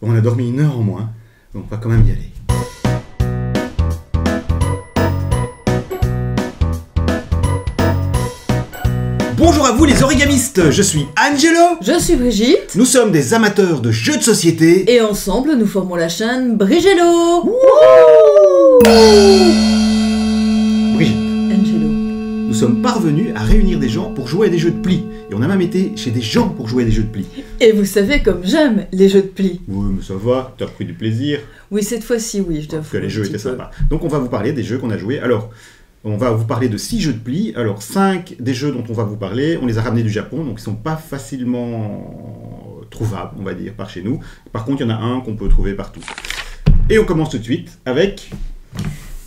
Bon, on a dormi 1 heure en moins, donc on va quand même y aller. Bonjour à vous les origamistes, je suis Angelo. Je suis Brigitte. Nous sommes des amateurs de jeux de société. Et ensemble, nous formons la chaîne Brigello. Brigitte, Angelo. nous sommes parvenus à réunir des gens pour jouer à des jeux de pli. Et on a même été chez des gens pour jouer à des jeux de pli. Et vous savez comme j'aime les jeux de pli. Oui, mais ça va, t'as pris du plaisir. Oui, cette fois-ci, oui, je dois Parce que les jeux étaient sympas. Donc on va vous parler des jeux qu'on a joués. Alors, on va vous parler de 6 jeux de pli. Alors, 5 des jeux dont on va vous parler, on les a ramenés du Japon, donc ils ne sont pas facilement trouvables, on va dire, par chez nous. Par contre, il y en a un qu'on peut trouver partout. Et on commence tout de suite avec...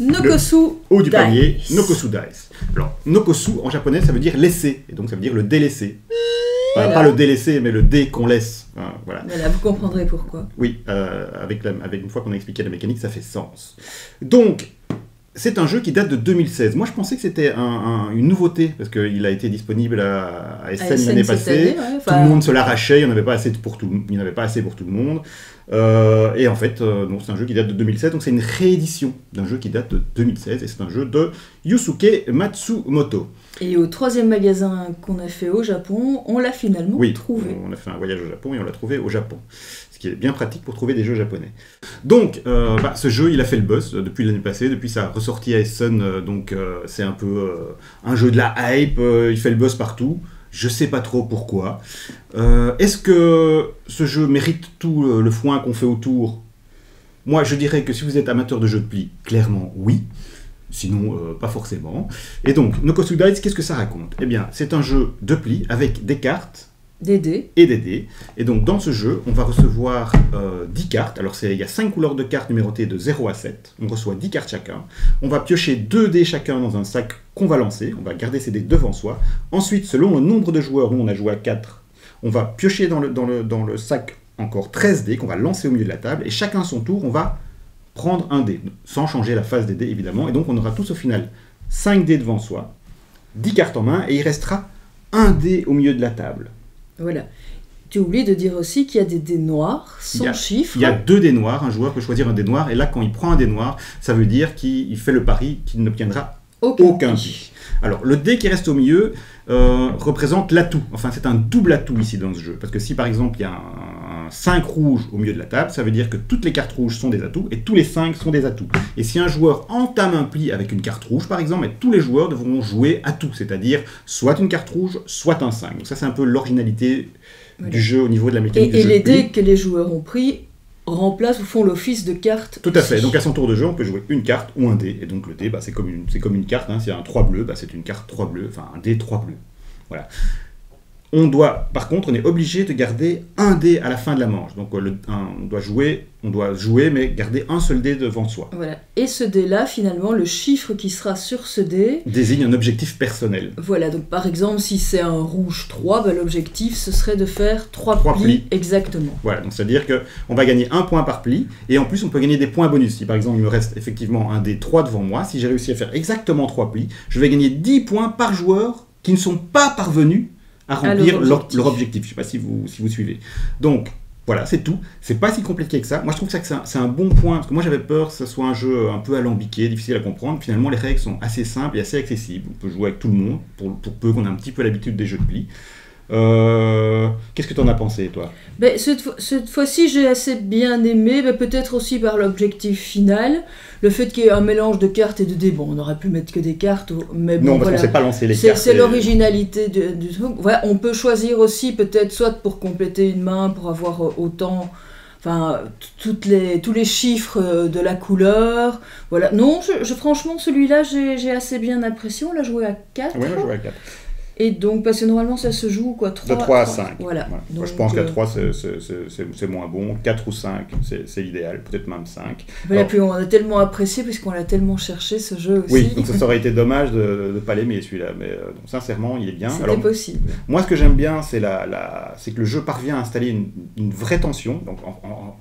Nokosu haut du panier, Dice. Nokosu Dice. Alors, Nokosu, en japonais, ça veut dire laisser, et donc ça veut dire le délaisser. Enfin, Voilà. pas le délaisser, mais le dé qu'on laisse. Enfin, voilà. Voilà, vous comprendrez pourquoi. Oui, avec une fois qu'on a expliqué la mécanique, ça fait sens. Donc, c'est un jeu qui date de 2016. Moi, je pensais que c'était une nouveauté, parce qu'il a été disponible à Essen l'année cette passée. année, ouais, Tout le monde se l'arrachait, il n'y en avait pas assez pour tout le monde. Et en fait, non, c'est un jeu qui date de 2016, donc c'est une réédition d'un jeu qui date de 2016, et c'est un jeu de Yusuke Matsumoto. Et au 3e magasin qu'on a fait au Japon, on l'a finalement Oui, trouvé. on a fait un voyage au Japon et on l'a trouvé au Japon. Ce qui est bien pratique pour trouver des jeux japonais. Donc, ce jeu, il a fait le buzz depuis l'année passée, depuis sa ressortie à Essen. C'est un peu un jeu de la hype, il fait le buzz partout. Je sais pas trop pourquoi. Est-ce que ce jeu mérite tout le foin qu'on fait autour? Moi, je dirais que si vous êtes amateur de jeux de pli, clairement, oui. Sinon, pas forcément. Et donc, Nokosu Dice, qu'est-ce que ça raconte? Eh bien, c'est un jeu de pli avec des cartes Des dés. et des dés. Et donc, dans ce jeu, on va recevoir 10 cartes. Alors, il y a 5 couleurs de cartes numérotées de 0 à 7. On reçoit 10 cartes chacun. On va piocher 2 dés chacun dans un sac qu'on va lancer. On va garder ces dés devant soi. Ensuite, selon le nombre de joueurs, nous on a joué à 4, on va piocher dans le sac encore 13 dés qu'on va lancer au milieu de la table. Et chacun à son tour, on va prendre un dé, sans changer la face des dés évidemment. Et donc, on aura tous au final 5 dés devant soi, 10 cartes en main, et il restera un dé au milieu de la table. Voilà. Tu oublies de dire aussi qu'il y a des dés noirs, sans chiffres. Il y a 2 dés noirs, un joueur peut choisir un dé noir, et là, quand il prend un dé noir, ça veut dire qu'il fait le pari qu'il n'obtiendra aucun dé. Alors, le dé qui reste au milieu représente l'atout. Enfin, c'est un double atout ici dans ce jeu. Parce que si, par exemple, il y a un 5 rouge au milieu de la table, ça veut dire que toutes les cartes rouges sont des atouts, et tous les 5 sont des atouts. Et si un joueur entame un pli avec une carte rouge, par exemple, tous les joueurs devront jouer atout, c'est-à-dire soit une carte rouge, soit un 5. Donc ça, c'est un peu l'originalité du jeu au niveau de la mécanique du jeu. Et les dés que les joueurs ont pris remplacent ou font l'office de carte. Tout à fait. Donc à son tour de jeu, on peut jouer une carte ou un dé. Et donc le dé, c'est comme une carte. S'il y a un 3 bleu, c'est une carte 3 bleus. Enfin, un dé 3 bleus. Voilà. Par contre, on est obligé de garder un dé à la fin de la manche. Donc on doit jouer, mais garder un seul dé devant soi. Voilà. Et ce dé-là, finalement, le chiffre qui sera sur ce dé désigne un objectif personnel. Voilà, donc par exemple, si c'est un rouge 3, l'objectif, ce serait de faire 3 plis. Exactement. Voilà, donc c'est-à-dire qu'on va gagner 1 point par pli, et en plus, on peut gagner des points bonus. Si par exemple, il me reste effectivement un dé 3 devant moi, si j'ai réussi à faire exactement 3 plis, je vais gagner 10 points par joueur qui ne sont pas parvenus à remplir leur objectif. Je ne sais pas si vous suivez. Donc, voilà, c'est tout. C'est pas si compliqué que ça. Moi, je trouve que c'est un bon point, parce que moi, j'avais peur que ce soit un jeu un peu alambiqué, difficile à comprendre. Finalement, les règles sont assez simples et assez accessibles. On peut jouer avec tout le monde, pour peu qu'on ait un petit peu l'habitude des jeux de pli. Qu'est-ce que tu en as pensé, toi? Cette fois-ci, j'ai assez bien aimé, peut-être aussi par l'objectif final. Le fait qu'il y ait un mélange de cartes et de dés, on aurait pu mettre que des cartes, mais bon, non, parce qu'on ne sait pas lancer les cartes. C'est l'originalité du truc. Voilà, on peut choisir aussi, peut-être, soit pour compléter une main, pour avoir autant... Enfin, tous les chiffres de la couleur. Voilà. Non, franchement, celui-là, j'ai assez bien apprécié. On l'a joué à 4. Oui, on l'a joué à 4. Et donc, parce que normalement, ça se joue quoi, 3, de 3 à 5. Voilà. Donc, je pense qu'à 3, c'est moins bon. 4 ou 5, c'est l'idéal. Peut-être même 5. Voilà, puis on a tellement apprécié, puisqu'on l'a tellement cherché, ce jeu aussi. Oui, donc ça aurait été dommage de ne pas l'aimer, celui-là. Mais donc, sincèrement, il est bien. C'était possible. Moi, ce que j'aime bien, c'est que le jeu parvient à installer une vraie tension. Donc,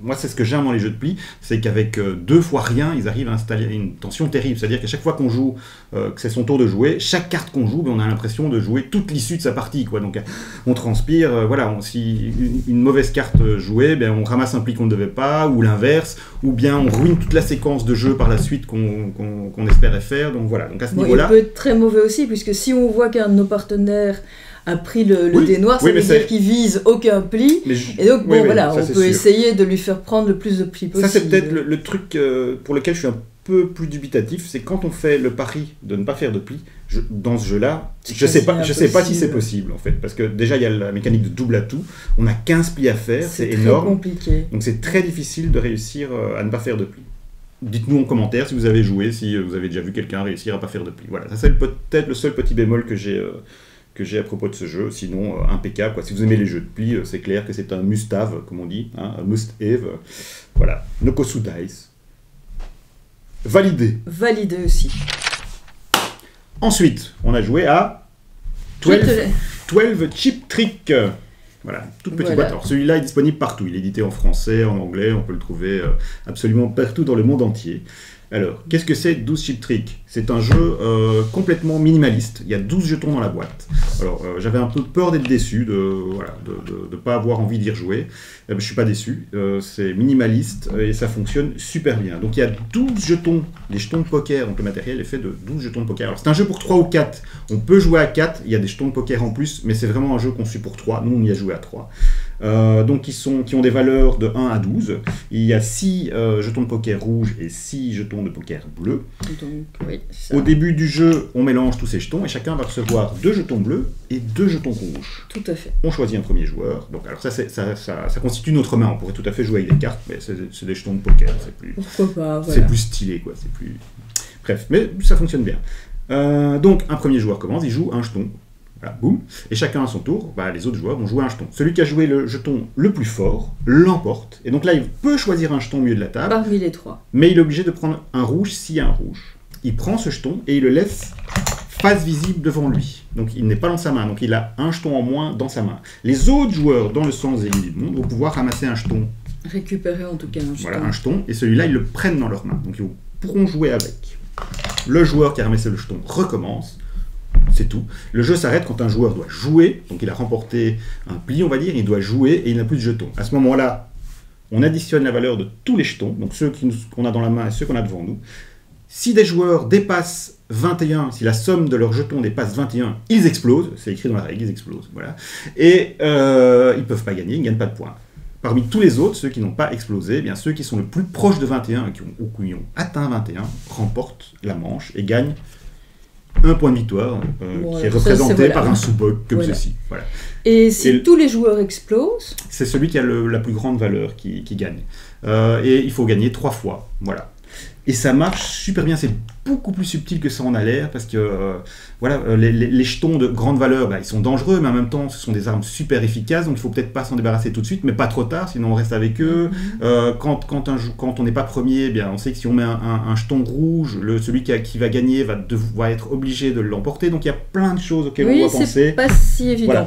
moi, c'est ce que j'aime dans les jeux de pli. C'est qu'avec 2 fois rien, ils arrivent à installer une tension terrible. C'est-à-dire qu'à chaque fois qu'on joue, que c'est son tour de jouer, chaque carte qu'on joue, on a l'impression de jouer toute l'issue de sa partie, quoi. Donc on transpire, voilà, si une mauvaise carte jouée, ben, on ramasse un pli qu'on ne devait pas, ou l'inverse, ou bien on ruine toute la séquence de jeu par la suite qu'on espérait faire. Donc voilà, donc à ce niveau-là... Il peut être très mauvais aussi, puisque si on voit qu'un de nos partenaires a pris le dé noir, ça veut dire qu'il vise aucun pli. Et donc, bon, voilà, on peut essayer de lui faire prendre le plus de plis possible. Ça, c'est peut-être le truc pour lequel je suis un peu plus dubitatif, c'est quand on fait le pari de ne pas faire de plis, dans ce jeu-là, je sais pas si c'est possible, en fait, parce que déjà, il y a la mécanique de double atout, on a 15 plis à faire, c'est énorme. C'est compliqué. Donc c'est très difficile de réussir à ne pas faire de plis. Dites-nous en commentaire si vous avez joué, si vous avez déjà vu quelqu'un réussir à pas faire de plis. Voilà, ça c'est peut-être le seul petit bémol que j'ai à propos de ce jeu, sinon impeccable, quoi. Si vous aimez les jeux de plis, c'est clair que c'est un must-have, comme on dit, hein, un must-have. Voilà, Nokosu Dice. Validé. Validé aussi. Ensuite, on a joué à 12 Chip Trick. Voilà, toute petite boîte. Alors celui-là est disponible partout, il est édité en français, en anglais, on peut le trouver absolument partout dans le monde entier. Alors, qu'est-ce que c'est 12 Chip Trick? C'est un jeu complètement minimaliste. Il y a 12 jetons dans la boîte. Alors, j'avais un peu peur d'être déçu, de pas avoir envie d'y rejouer. Je ne suis pas déçu. C'est minimaliste et ça fonctionne super bien. Donc, il y a 12 jetons, des jetons de poker. Donc, le matériel est fait de 12 jetons de poker. Alors, c'est un jeu pour 3 ou 4. On peut jouer à 4. Il y a des jetons de poker en plus, mais c'est vraiment un jeu conçu pour 3. Nous, on y a joué à 3. Donc qui ont des valeurs de 1 à 12. Il y a 6 jetons de poker rouges et 6 jetons de poker bleus. Donc, oui, ça. Au début du jeu, on mélange tous ces jetons et chacun va recevoir 2 jetons bleus et 2 jetons rouges. Tout à fait. On choisit un premier joueur. Donc, alors ça constitue notre main. On pourrait tout à fait jouer avec des cartes, mais c'est des jetons de poker. Pourquoi pas, voilà. C'est plus stylé, quoi. C'est plus... Bref, mais ça fonctionne bien. Donc, un premier joueur commence, il joue un jeton. Voilà, boum. Et chacun à son tour, les autres joueurs vont jouer un jeton. Celui qui a joué le jeton le plus fort l'emporte. Et donc là, il peut choisir un jeton au milieu de la table. Parmi les 3. Mais il est obligé de prendre un rouge s'il y a un rouge. Il prend ce jeton et il le laisse face visible devant lui. Donc il n'est pas dans sa main. Donc il a un jeton en moins dans sa main. Les autres joueurs, dans le sens des lignes du monde, vont pouvoir ramasser un jeton. Récupérer en tout cas un jeton. Voilà, un jeton. Et celui-là, ils le prennent dans leurs mains. Donc ils pourront jouer avec. Le joueur qui a ramassé le jeton recommence. C'est tout. Le jeu s'arrête quand un joueur doit jouer, donc il a remporté un pli, on va dire, il doit jouer et il n'a plus de jetons. À ce moment-là, on additionne la valeur de tous les jetons, donc ceux qu'on a dans la main et ceux qu'on a devant nous. Si des joueurs dépassent 21, si la somme de leurs jetons dépasse 21, ils explosent, c'est écrit dans la règle, ils explosent, voilà. Et ils ne peuvent pas gagner, ils ne gagnent pas de points. Parmi tous les autres, ceux qui n'ont pas explosé, eh bien ceux qui sont le plus proches de 21 et qui ont atteint 21 remportent la manche et gagnent un point de victoire qui est représenté par un sous-boc comme ceci. Voilà. Et si tous les joueurs explosent, c'est celui qui a la plus grande valeur qui gagne. Et il faut gagner 3 fois. Voilà. Et ça marche super bien, c'est beaucoup plus subtil que ça en a l'air, parce que les jetons de grande valeur, ils sont dangereux, mais en même temps, ce sont des armes super efficaces, donc il ne faut peut-être pas s'en débarrasser tout de suite, mais pas trop tard, sinon on reste avec eux. Quand on n'est pas premier, eh bien, on sait que si on met un jeton rouge, celui qui va gagner va être obligé de l'emporter, donc il y a plein de choses auxquelles on doit penser. C'est pas si évident.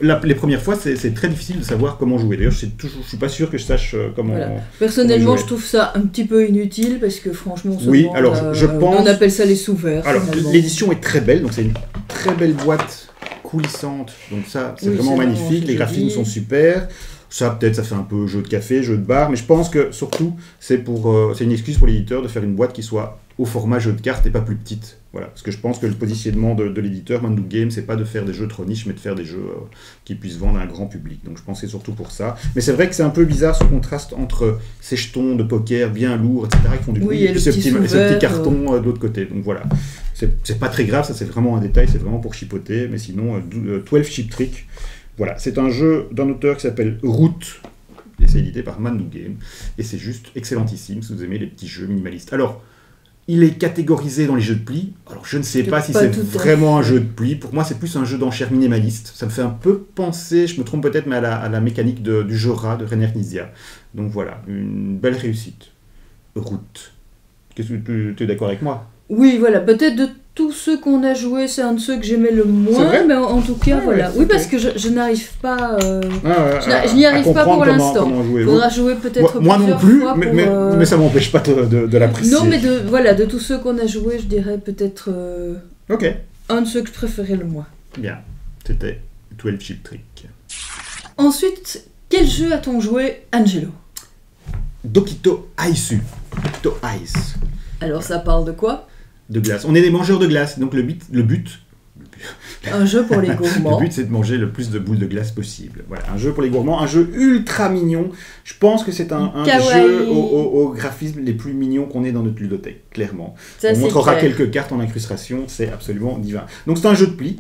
Voilà, les premières fois, c'est très difficile de savoir comment jouer. D'ailleurs, je suis pas sûr que je sache comment. Voilà. Personnellement, je trouve ça un petit peu inutile parce que franchement, je pense. On appelle ça les sous-verts. Alors, l'édition est très belle, donc c'est une très belle boîte coulissante. Donc ça, c'est vraiment magnifique. Les graphismes sont super. Ça, peut-être, ça fait un peu jeu de café, jeu de bar, mais je pense que surtout, c'est une excuse pour l'éditeur de faire une boîte qui soit au format jeu de cartes et pas plus petite. Voilà, parce que je pense que le positionnement de l'éditeur Mandu Game, c'est pas de faire des jeux trop niches, mais de faire des jeux qui puissent vendre à un grand public. Donc je pense que c'est surtout pour ça. Mais c'est vrai que c'est un peu bizarre ce contraste entre ces jetons de poker bien lourds, etc., qui font du bruit, et puis ce petit carton de l'autre côté. Donc voilà, c'est pas très grave, ça c'est vraiment un détail, c'est vraiment pour chipoter. Mais sinon, 12 Chip Trick, voilà, c'est un jeu d'un auteur qui s'appelle Root. Et c'est édité par Mandu Game. Et c'est juste excellentissime si vous aimez les petits jeux minimalistes. Alors, il est catégorisé dans les jeux de plis. Alors, je ne sais pas si c'est vraiment un jeu de plis. Pour moi, c'est plus un jeu d'enchères minimaliste. Ça me fait un peu penser, je me trompe peut-être, mais à la mécanique du Jora de Reiner Knizia. Donc voilà, une belle réussite. Route. Qu'est-ce que tu es d'accord avec moi? Oui, voilà, peut-être de tous ceux qu'on a joués, c'est un de ceux que j'aimais le moins, mais en tout cas, voilà. Oui, parce que je n'arrive pas... je n'y arrive pas pour l'instant. Il faudra jouer peut-être moi non plus, mais ça ne m'empêche pas de l'apprécier. Non, mais de tous ceux qu'on a joués, je dirais peut-être un de ceux que je préférais le moins. Bien, c'était 12 Chip Trick. Ensuite, quel jeu a-t-on joué, Angelo? Dokito Aisu. Dokito Ice. Alors ça parle de quoi? De glace. On est des mangeurs de glace, donc le but Un jeu pour les gourmands. Le but, c'est de manger le plus de boules de glace possible. Voilà, un jeu pour les gourmands, un jeu ultra mignon. Je pense que c'est un jeu au graphisme les plus mignons qu'on ait dans notre ludothèque, clairement. Ça, on montrera clair. quelques cartes en incrustation, c'est absolument divin. Donc c'est un jeu de pli,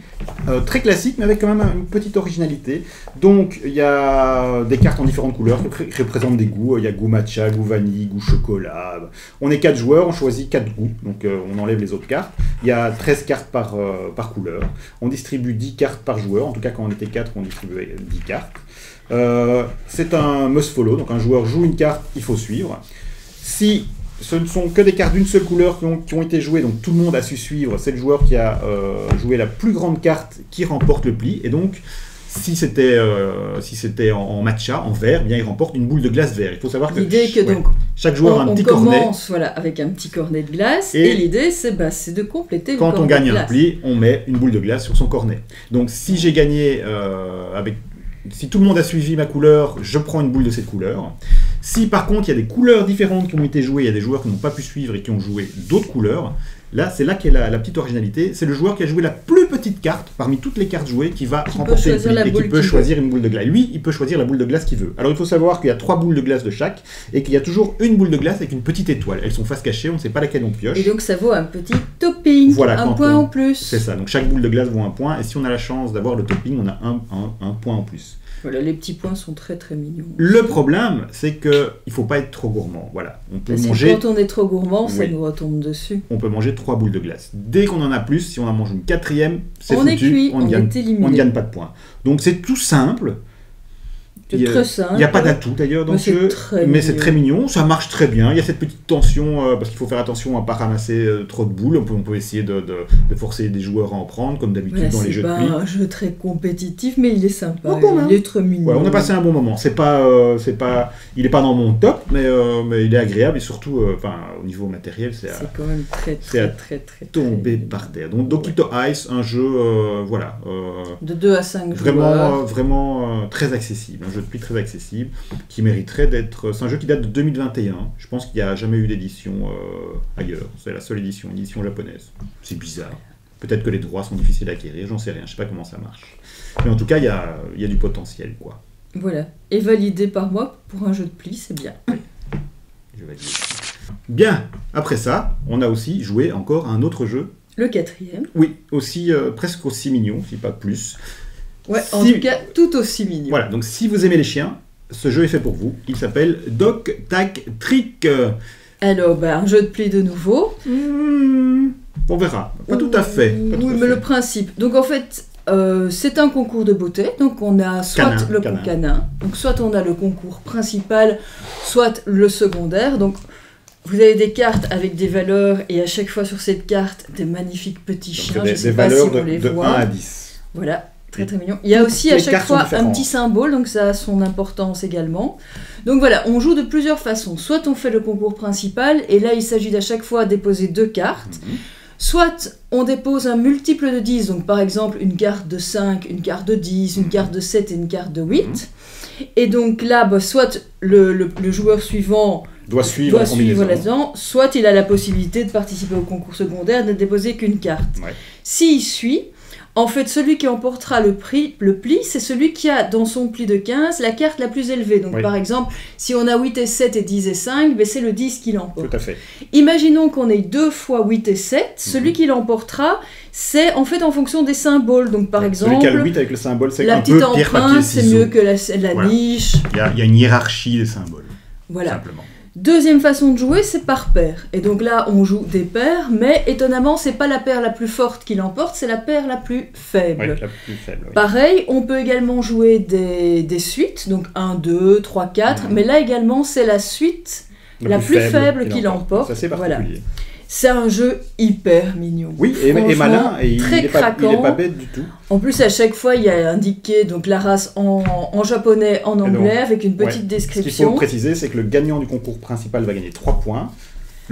très classique, mais avec quand même une petite originalité. Donc il y a des cartes en différentes couleurs qui représentent des goûts. Il y a goût matcha, goût vanille, goût chocolat. On est 4 joueurs, on choisit 4 goûts, donc on enlève les autres cartes. Il y a 13 cartes par couleur. On distribue 10 cartes par joueur, en tout cas quand on était 4, on distribuait 10 cartes. C'est un must follow, donc un joueur joue une carte, il faut suivre. Si ce ne sont que des cartes d'une seule couleur qui ont été jouées, donc tout le monde a su suivre, c'est le joueur qui a joué la plus grande carte qui remporte le pli, et donc si c'était en matcha, en vert, bien il remporte une boule de glace vert. Il faut savoir que l'idée est que donc chaque joueur a un petit cornet. On commence avec un petit cornet de glace et l'idée c'est de compléter le cornet de glace. Quand on gagne un pli, on met une boule de glace sur son cornet. Donc si j'ai gagné si tout le monde a suivi ma couleur, je prends une boule de cette couleur. Si par contre il y a des couleurs différentes qui ont été jouées, il y a des joueurs qui n'ont pas pu suivre et qui ont joué d'autres couleurs, là c'est là qu'est la petite originalité, c'est le joueur qui a joué la plus petite carte parmi toutes les cartes jouées qui va remporter le pli et qui peut choisir une boule de glace. Lui, il peut choisir la boule de glace qu'il veut. Alors il faut savoir qu'il y a 3 boules de glace de chaque et qu'il y a toujours une boule de glace avec une petite étoile. Elles sont face cachée, on ne sait pas laquelle on pioche. Et donc ça vaut un petit topping, voilà, un point en plus. C'est ça, donc chaque boule de glace vaut un point et si on a la chance d'avoir le topping, on a un point en plus. Voilà, les petits points sont très très mignons. Le problème, c'est qu'il ne faut pas être trop gourmand. Voilà. On peut manger... Quand on est trop gourmand, ça nous retombe dessus. On peut manger 3 boules de glace. Dès qu'on en a plus, si on en mange une 4e, c'est foutu. On est cuit, on est éliminé. On ne gagne pas de points. Donc c'est tout simple. C'est très simple. Il n'y a pas d'atout d'ailleurs dans le jeu, mais c'est très mignon, ça marche très bien. Il y a cette petite tension, parce qu'il faut faire attention à ne pas ramasser trop de boules. On peut essayer de forcer des joueurs à en prendre, comme d'habitude dans les jeux de pli. C'est pas un jeu très compétitif, mais il est sympa. Oh, il est très mignon. Ouais, on a passé un bon moment. Il n'est pas dans mon top, mais il est agréable et surtout, au niveau matériel, c'est quand même très tombé par terre. Donc Dokito Ice, un jeu de 2 à 5 joueurs. Vraiment très accessible. Un jeu de pli très accessible, qui mériterait d'être... C'est un jeu qui date de 2021. Je pense qu'il n'y a jamais eu d'édition ailleurs. C'est la seule édition, une édition japonaise. C'est bizarre. Peut-être que les droits sont difficiles à acquérir, j'en sais rien, je sais pas comment ça marche. Mais en tout cas, il y a du potentiel, quoi. Voilà. Et validé par moi pour un jeu de pli, c'est bien. Je valide. Bien. Après ça, on a aussi joué encore à un autre jeu. Le 4e. Oui, aussi presque aussi mignon, si pas plus. Ouais, en tout cas, tout aussi mignon. Voilà, donc si vous aimez les chiens, ce jeu est fait pour vous. Il s'appelle Dog Tag Trick. Alors, un jeu de pli de nouveau. On verra. Pas tout à fait. Mais le principe. Donc en fait, c'est un concours de beauté. Donc on a soit le concours canin. Donc soit on a le concours principal, soit le secondaire. Donc vous avez des cartes avec des valeurs et à chaque fois sur cette carte, des magnifiques petits chiens. Je ne sais pas si vous les voyez. De 1 à 10. Voilà. Très très mignon. Il y a aussi à chaque fois un petit symbole, donc ça a son importance également. Donc voilà, on joue de plusieurs façons. Soit on fait le concours principal, et là il s'agit d'à chaque fois déposer 2 cartes. Soit on dépose un multiple de 10, donc par exemple une carte de 5, une carte de 10, une carte de 7 et une carte de 8. Et donc là, soit le joueur suivant doit suivre là-dedans, soit il a la possibilité de participer au concours secondaire, de ne déposer qu'une carte. Ouais. S'il suit, en fait, celui qui emportera le pli, c'est celui qui a dans son pli de 15 la carte la plus élevée. Donc par exemple, si on a 8 et 7 et 10 et 5, c'est le 10 qui l'emporte. Tout à fait. Imaginons qu'on ait 2 fois 8 et 7, celui qui l'emportera, c'est en fait en fonction des symboles. Donc par exemple, celui qui a le 8 avec le symbole, c'est un peu pierre, papier, ciseaux. La petite empreinte, c'est mieux que la niche. Il y a une hiérarchie des symboles. Voilà. Simplement. Deuxième façon de jouer, c'est par paire. Et donc là, on joue des paires, mais étonnamment, c'est pas la paire la plus forte qui l'emporte, c'est la paire la plus faible. Oui, la plus faible, oui. Pareil, on peut également jouer des suites, donc 1, 2, 3, 4, mais là également, c'est la suite la plus faible qui l'emporte. Ça, c'est particulier. Voilà. C'est un jeu hyper mignon. Oui, et malin, et très il n'est pas bête du tout. En plus, à chaque fois, il y a indiqué donc, la race en japonais, en anglais, avec une petite description. Ce qu'il faut préciser, c'est que le gagnant du concours principal va gagner 3 points.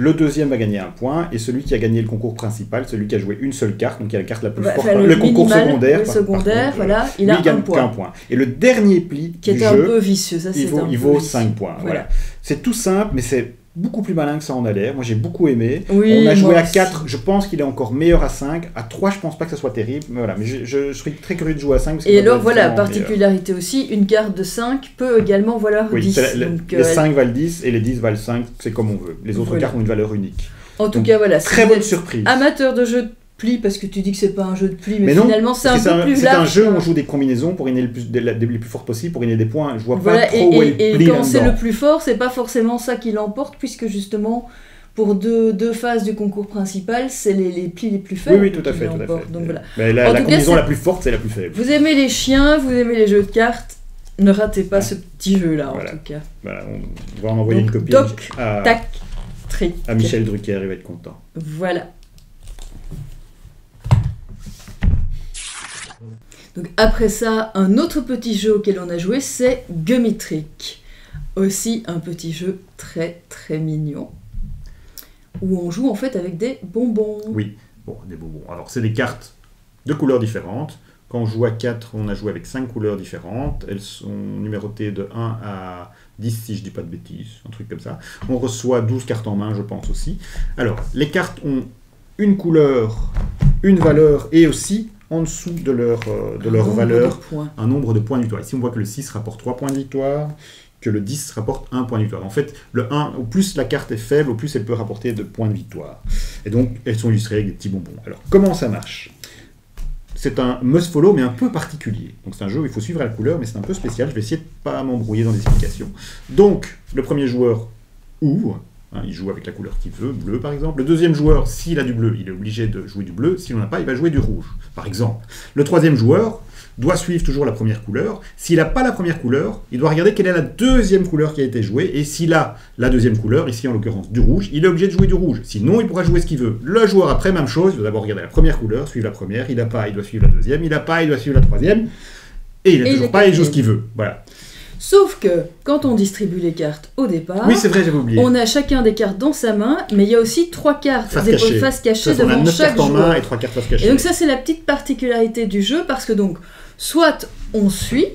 Le deuxième va gagner 1 point, et celui qui a gagné le concours principal, celui qui a joué une seule carte, donc il y a la carte la plus forte, le concours minimal, secondaire, le secondaire, voilà, il lui, a gagne 1 point. qu'un point. Et le dernier pli qui du était jeu, un peu vicieux, ça il vaut 5 points. Voilà. C'est tout simple, mais c'est beaucoup plus malin que ça en a l'air. Moi, j'ai beaucoup aimé. Oui, on a joué à aussi. 4, je pense qu'il est encore meilleur à 5. À 3, je pense pas que ça soit terrible. Mais voilà, mais je serais très curieux de jouer à 5. Parce que Et ça doit alors, être voilà, vraiment particularité aussi, une carte de 5 peut également valoir meilleur. 10. Oui, Donc, les 5 valent 10 et les 10 valent 5, c'est comme on veut. Les autres Voilà. cartes ont une valeur unique. En tout Donc, cas, voilà. Très bonne surprise. Amateur de jeux de pli, parce que tu dis que c'est pas un jeu de pli, mais non, finalement c'est un parce que peu plus c'est large. un jeu où on joue des combinaisons pour gagner les plus fortes possibles, pour gagner des points. Je vois Voilà, pas trop où est le et pli quand c'est là-dedans. le plus fort, c'est pas forcément ça qui l'emporte, puisque justement, pour deux phases du concours principal, c'est les plis les plus Oui, faibles oui, tout à qui fait. Tout à l'emportent. fait. Donc voilà. Mais En la tout cas, combinaison c'est- la plus forte, c'est la plus faible. Vous aimez les chiens, vous aimez les jeux de cartes, ne ratez pas ce petit jeu-là, Voilà. en tout cas. Voilà, on va en envoyer Donc, une copie Doc, à Tac, Trick. Michel Drucker, il va être content. Voilà. Donc après ça, un autre petit jeu auquel on a joué, c'est Gummy Trick. Aussi un petit jeu très très mignon, où on joue en fait avec des bonbons. Oui, bon, des bonbons. Alors, c'est des cartes de couleurs différentes. Quand on joue à 4, on a joué avec 5 couleurs différentes. Elles sont numérotées de 1 à 10, si je dis pas de bêtises, un truc comme ça. On reçoit 12 cartes en main, je pense aussi. Alors, les cartes ont une couleur, une valeur, et aussi, en dessous de leur valeur, un nombre de points de victoire. Ici, on voit que le 6 rapporte 3 points de victoire, que le 10 rapporte 1 point de victoire. En fait, le 1, au plus la carte est faible, au plus elle peut rapporter de points de victoire. Et donc, elles sont illustrées avec des petits bonbons. Alors, comment ça marche ? C'est un must-follow, mais un peu particulier. Donc, c'est un jeu où il faut suivre la couleur, mais c'est un peu spécial. Je vais essayer de ne pas m'embrouiller dans les explications. Donc, le premier joueur ouvre. Il joue avec la couleur qu'il veut, bleu par exemple. Le deuxième joueur, s'il a du bleu, il est obligé de jouer du bleu. S'il n'en a pas, il va jouer du rouge, par exemple. Le troisième joueur doit suivre toujours la première couleur. S'il n'a pas la première couleur, il doit regarder quelle est la deuxième couleur qui a été jouée. Et s'il a la deuxième couleur, ici en l'occurrence du rouge, il est obligé de jouer du rouge. Sinon, il pourra jouer ce qu'il veut. Le joueur après, même chose, il doit d'abord regarder la première couleur, suivre la première. Il n'a pas, il doit suivre la deuxième. Il n'a pas, il doit suivre la troisième. Et il n'a toujours pas, il joue ce qu'il veut. Voilà. Sauf que, quand on distribue les cartes au départ, Oui, c'est vrai, j'avais oublié. on a chacun des cartes dans sa main, mais il y a aussi 3 cartes, Face des cachée. faces cachées Ça, on a devant 9 chaque cartes en main joueur. et 3 cartes face cachées. Et donc ça, c'est la petite particularité du jeu, parce que donc, soit on suit,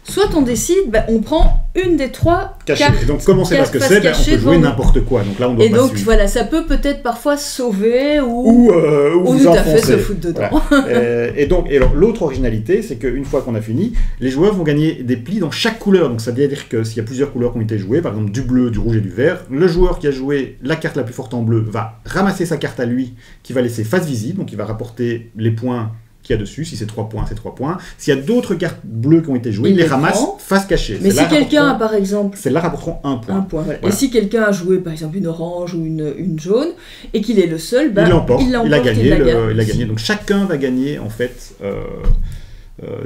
soit on décide, on prend une des 3 Caché. cartes. Et donc, comme on sait pas ce que face c'est, on cachée peut jouer devant nous. n'importe quoi. Donc là, on doit Et pas donc suivre. voilà, ça peut peut-être parfois sauver ou Ou tout à fait se foutre dedans. Voilà. Et donc, et alors, l'autre originalité, c'est qu'une fois qu'on a fini, les joueurs vont gagner des plis dans chaque couleur. Donc ça veut dire que s'il y a plusieurs couleurs qui ont été jouées, par exemple du bleu, du rouge et du vert, le joueur qui a joué la carte la plus forte en bleu va ramasser sa carte à lui, qui va laisser face visible, donc il va rapporter les points qu'il y a dessus. Si c'est 3 points, c'est 3 points. S'il y a d'autres cartes bleues qui ont été jouées, il les ramasse prend. face cachée. Mais si Celles-là quelqu'un a rapporteront- par exemple Celles-là rapporteront 1 point. un point, voilà. Voilà. Et si quelqu'un a joué par exemple une orange ou une jaune, et qu'il est le seul, Il l'emporte, il a gagné, la il a gagne. gagné. Donc chacun va gagner en fait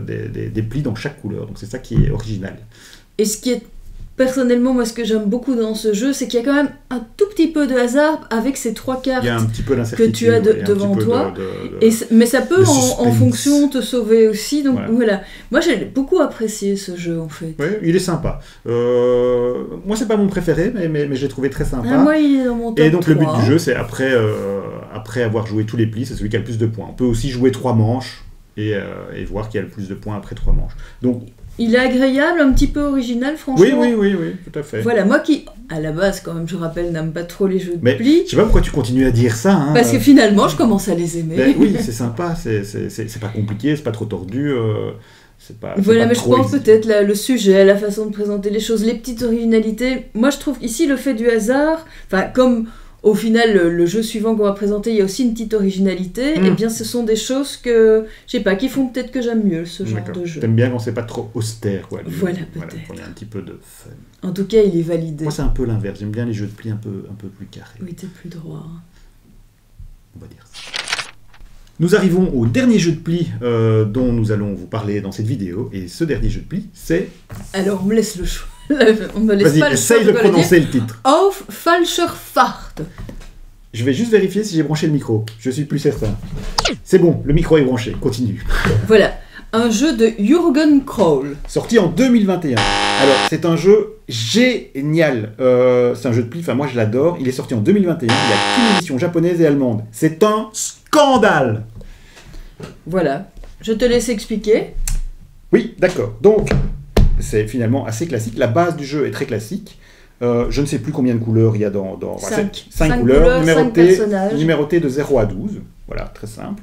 des plis dans chaque couleur. Donc c'est ça qui est original. Et ce qui est, personnellement, moi ce que j'aime beaucoup dans ce jeu, c'est qu'il y a quand même un tout petit peu de hasard avec ces 3 cartes. Il y a un petit peu d'incertitude. que tu as ouais, il y a un devant petit peu toi. de- Mais ça peut le en suspense. fonction te sauver aussi. Donc Voilà. voilà. Moi j'ai beaucoup apprécié ce jeu en fait. Ouais, il est sympa. Moi, c'est pas mon préféré, mais je l'ai trouvé très sympa. Ah, moi il est dans mon top Et donc, le but 3. du jeu, c'est après avoir joué tous les plis, c'est celui qui a le plus de points. On peut aussi jouer 3 manches et voir qui a le plus de points après 3 manches. Donc, Il est agréable, un petit peu original franchement. oui, tout à fait. Voilà, moi qui, à la base, quand même, je rappelle, n'aime pas trop les jeux de Mais plis, je sais pas pourquoi tu continues à dire ça. Hein. parce que finalement, je commence à les aimer. Ben oui, c'est sympa, c'est pas compliqué, c'est pas trop tordu. C'est pas, Voilà, c'est pas mais je trop pense peut-être le sujet, la façon de présenter les choses, les petites originalités. Moi, je trouve ici le fait du hasard, enfin, comme au final, le jeu suivant qu'on va présenter, il y a aussi une petite originalité, et bien ce sont des choses que, je sais pas, qui font peut-être que j'aime mieux ce genre D'accord. de jeu. T'aimes bien quand c'est pas trop austère, quoi. Voilà, peut-être. Quand il y a un petit peu de fun. En tout cas, il est validé. Moi, c'est un peu l'inverse. J'aime bien les jeux de plis un peu plus carrés. Oui, t'es plus droit. On va dire ça. Nous arrivons au dernier jeu de plis dont nous allons vous parler dans cette vidéo. Et ce dernier jeu de plis, c'est... Alors, on me laisse le choix. On me laisse Vas-y, pas le choix essaye de quoi le dire. prononcer le titre. Auf falscher Fahrt. Je vais juste vérifier si j'ai branché le micro. Je suis plus certain. C'est bon, le micro est branché. Continue. Voilà. Un jeu de Jürgen Kroll. Sorti en 2021. Alors, c'est un jeu génial. C'est un jeu de pli, enfin moi je l'adore. Il est sorti en 2021. Il n'y a qu'une édition japonaise et allemande. C'est un scandale. Voilà. Je te laisse expliquer. Oui, d'accord. Donc, c'est finalement assez classique. La base du jeu est très classique. Je ne sais plus combien de couleurs il y a dans 5 couleurs, numérotées de 0 à 12. Voilà, très simple.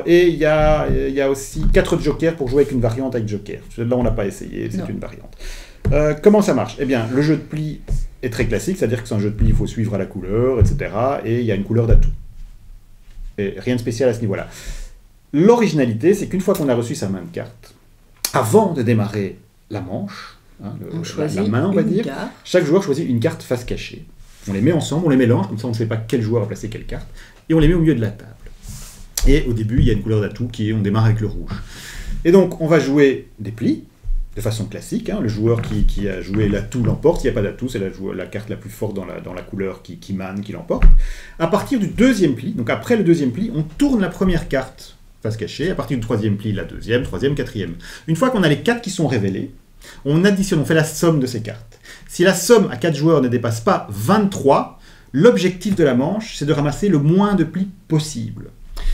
Et il y a aussi 4 jokers pour jouer avec une variante avec joker. Là, on n'a pas essayé, c'est une variante. Comment ça marche? Eh bien, le jeu de pli est très classique, c'est-à-dire que c'est un jeu de pli, il faut suivre à la couleur, etc. Et il y a une couleur d'atout. Et rien de spécial à ce niveau-là. L'originalité, c'est qu'une fois qu'on a reçu sa main de cartes, avant de démarrer la manche, la main, on va dire, chaque joueur choisit une carte face cachée. On les met ensemble, on les mélange, comme ça on ne sait pas quel joueur a placé quelle carte, et on les met au milieu de la table. Et au début, il y a une couleur d'atout qui est, on démarre avec le rouge. Et donc, on va jouer des plis, de façon classique. Le joueur qui a joué l'atout l'emporte. S'il n'y a pas d'atout, c'est la carte la plus forte dans la couleur qui mane, qui l'emporte. À partir du deuxième pli, donc après le deuxième pli, on tourne la première carte face cachée. À partir du troisième pli, la deuxième, troisième, quatrième. Une fois qu'on a les 4 qui sont révélés, on additionne, on fait la somme de ces cartes. Si la somme à 4 joueurs ne dépasse pas 23, l'objectif de la manche, c'est de ramasser le moins de plis possible.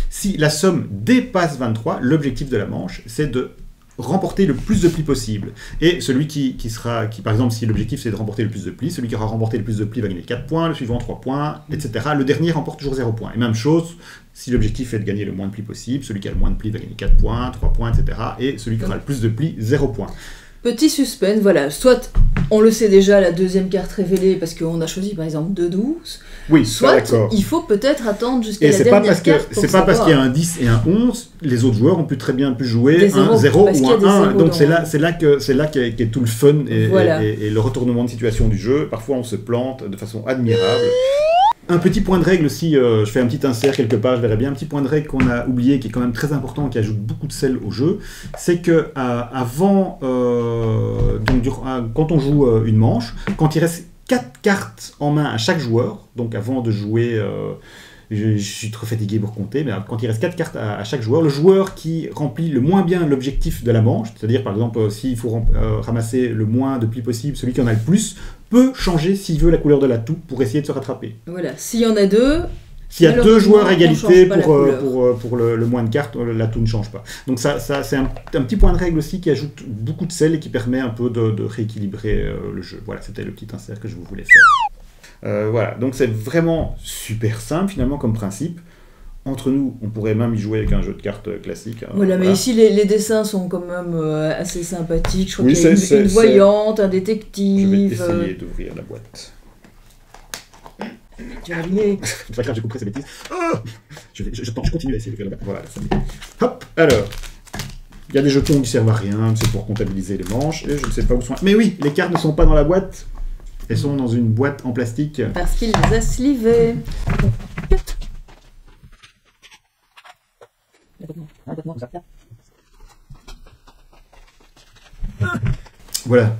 Si la somme dépasse 23, l'objectif de la manche, c'est de remporter le plus de plis possible. Et celui par exemple, si l'objectif c'est de remporter le plus de plis, celui qui aura remporté le plus de plis va gagner 4 points, le suivant 3 points, etc. Le dernier remporte toujours 0 points. Et même chose, si l'objectif est de gagner le moins de plis possible, celui qui a le moins de plis va gagner 4 points, 3 points, etc. Et celui qui aura le plus de plis, 0 points. Petit suspense, voilà. Soit on le sait déjà, la deuxième carte révélée, parce qu'on a choisi par exemple 2-12. Oui, soit il faut peut-être attendre jusqu'à la dernière carte. C'est pas parce qu'il y a un 10 et un 11, les autres joueurs ont très bien pu jouer un 0 ou un 1. Donc c'est là qu'est tout le fun et le retournement de situation du jeu. Parfois on se plante de façon admirable. Un petit point de règle aussi, je fais un petit insert quelque part, je verrai bien, un petit point de règle qu'on a oublié, qui est quand même très important, qui ajoute beaucoup de sel au jeu, c'est que quand on joue une manche, quand il reste 4 cartes en main à chaque joueur, donc avant de jouer, je suis trop fatigué pour compter, mais quand il reste 4 cartes à chaque joueur, le joueur qui remplit le moins bien l'objectif de la manche, c'est-à-dire par exemple s'il faut ramasser le moins de plis possible, celui qui en a le plus, peut changer s'il veut la couleur de l'atout pour essayer de se rattraper. Voilà, s'il y en a deux... S'il y a 2 joueurs à égalité pour le moins de cartes, l'atout ne change pas. Donc ça c'est un petit point de règle aussi qui ajoute beaucoup de sel et qui permet un peu de rééquilibrer le jeu. Voilà, c'était le petit insert que je vous voulais faire. Voilà, donc c'est vraiment super simple finalement comme principe. Entre nous, on pourrait même y jouer avec un jeu de cartes classique. Voilà, mais ici les dessins sont quand même assez sympathiques. Je crois qu'il y a une voyante, un détective... Je vais essayer d'ouvrir la boîte. Tu vas allumer. C'est pas grave, j'ai compris ces bêtises. Oh, je continue à essayer d'ouvrir la boîte. Voilà, ça me... Hop, alors. Il y a des jetons qui servent à rien, c'est pour comptabiliser les manches, et je ne sais pas où sont... Mais oui, les cartes ne sont pas dans la boîte. Elles sont dans une boîte en plastique. Parce qu'il les a slivées. Voilà.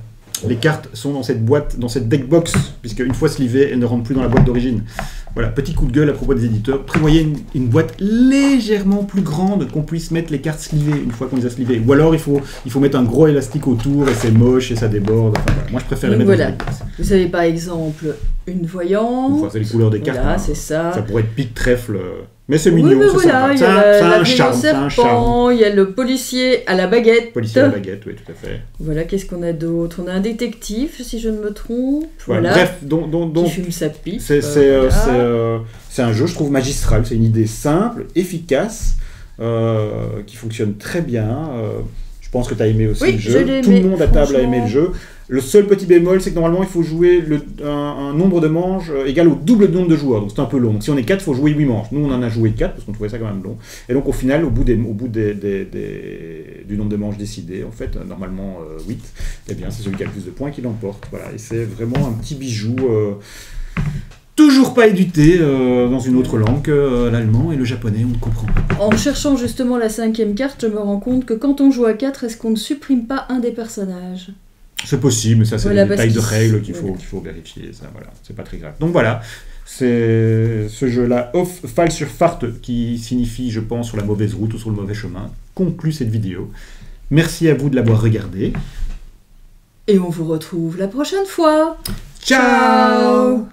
Les cartes sont dans cette boîte, dans cette deck box, puisque une fois slivées, elles ne rentrent plus dans la boîte d'origine. Voilà, petit coup de gueule à propos des éditeurs. Prévoyez une boîte légèrement plus grande qu'on puisse mettre les cartes slivées une fois qu'on les a slivées. Ou alors il faut mettre un gros élastique autour et c'est moche et ça déborde. Enfin, voilà. Moi je préfère les mettre dans une boîte. Vous avez par exemple une voyante. Une fois, c'est les couleurs des cartes. Voilà, c'est ça. Ça pourrait être pique trèfle. Mais c'est mignon, oui, c'est sympa. C'est un charme. Il y a le policier à la baguette. Policier à la baguette, oui, tout à fait. Voilà, qu'est-ce qu'on a d'autre? On a un détective, si je ne me trompe. Voilà. Bref, qui fume sa pipe. C'est un jeu, je trouve, magistral. C'est une idée simple, efficace, qui fonctionne très bien. Je pense que tu as aimé aussi le jeu. Tout le monde à table a aimé le jeu. Le seul petit bémol, c'est que normalement, il faut jouer un nombre de manches égal au double nombre de joueurs. Donc c'est un peu long. Donc, si on est 4, il faut jouer 8 manches. Nous, on en a joué 4 parce qu'on trouvait ça quand même long. Et donc au final, au bout du nombre de manches décidé, en fait, normalement 8, eh bien c'est celui qui a le plus de points qui l'emporte. Voilà. Et c'est vraiment un petit bijou... toujours pas édité dans une autre langue que l'allemand et le japonais, on ne comprend pas. En cherchant justement la 5e carte, je me rends compte que quand on joue à 4, est-ce qu'on ne supprime pas un des personnages? C'est possible, mais ça c'est des détails de règles qu'il faut vérifier, ça, voilà, c'est pas très grave. Donc voilà, c'est ce jeu-là, Auf Falscher Fahrt, qui signifie, je pense, sur la mauvaise route ou sur le mauvais chemin. conclut cette vidéo. Merci à vous de l'avoir regardée. Et on vous retrouve la prochaine fois. Ciao.